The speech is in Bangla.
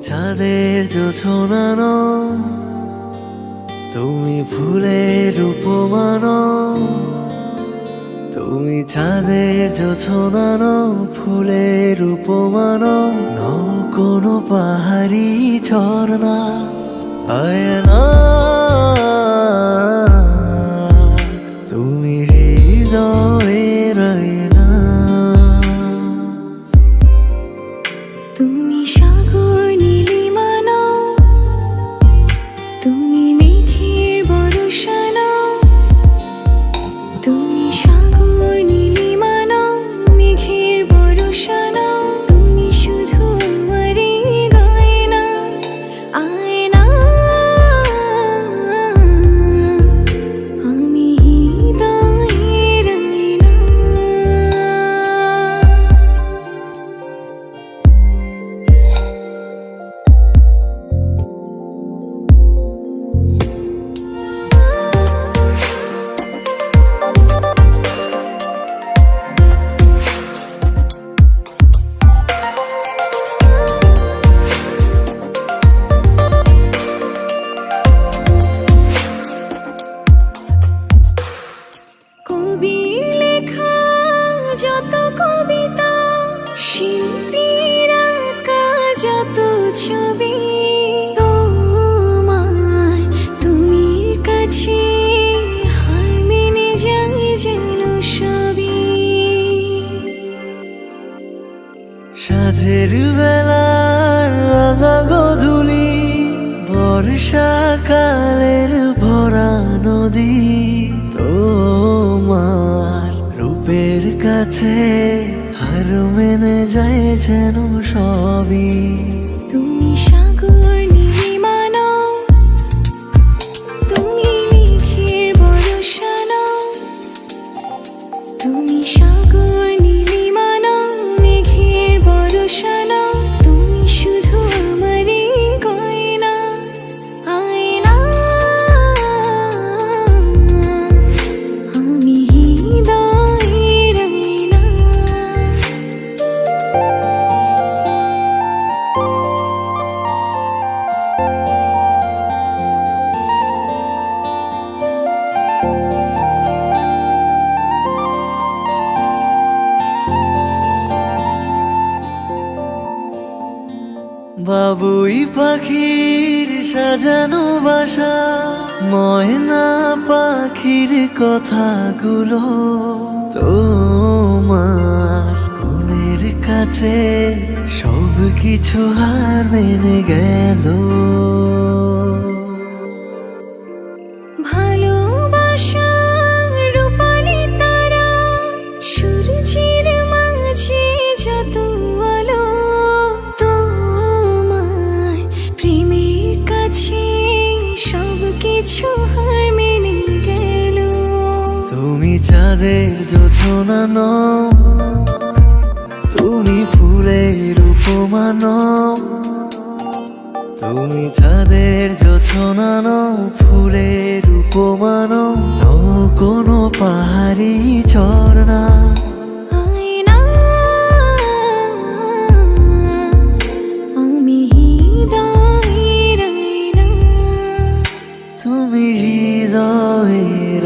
চাঁদের জোছনা নও, তুমি ফুলের উপমা নও। তুমি চাঁদের জোছনা নও, ফুলের উপমা নও, নও কোনো পাহাড়ি ঝর্ণা। আয়না তুমি হৃদয়ের আয়না। তুমি সাগর নীলিমা নও, তুমি মেঘের বর্ষা নও। তুমি সাগর নীলিমা নও, মেঘের বর্ষা নও। তুমি শুধু আমারই গয়না, আয়না। আমি হৃদয়ের আয়না। কবির লেখা যত কবিতা, শিল্পীর আঁকা যত ছবি, তোমার তুমির কাছে হার মেনে যায় যেন সবই। সাঁঝের বেলার রাঙা গোধূলি, বর্ষাকালের ভরা নদী, তোমার রূপের কাছে হার মেনে যায় যেন সবই। তুমি সাগর নীলিমা নও, তুমি মেঘের বর্ষা নও। তুমি সাগর নীলিমা নও, মেঘের বর্ষা নও। তুমি শুধু আমারই গয়না, আয়না। আমি হৃদয়ের আয়না। বাবুই পাখির সাজানো বাসা, ময়না পাখির কথাগুলো তোমার গুণের কাছে সব কিছু হার মেনে গেল। ভালোবাসা রূপালি তারা, সূর্যের মাঝে যত আলো, তোমার প্রেমের কাছে সব কিছু হার মেনে গেল। তুমি চাঁদের জোছনা নও, তুমি ফুলের উপমা নও। তুমি চাঁদের জোছনা নও, ফুলের উপমা নও, নও কোনো পাহাড়ি ঝর্ণা। আয়না। আমি হৃদয়ের আয়না। তুমি হৃদয়ের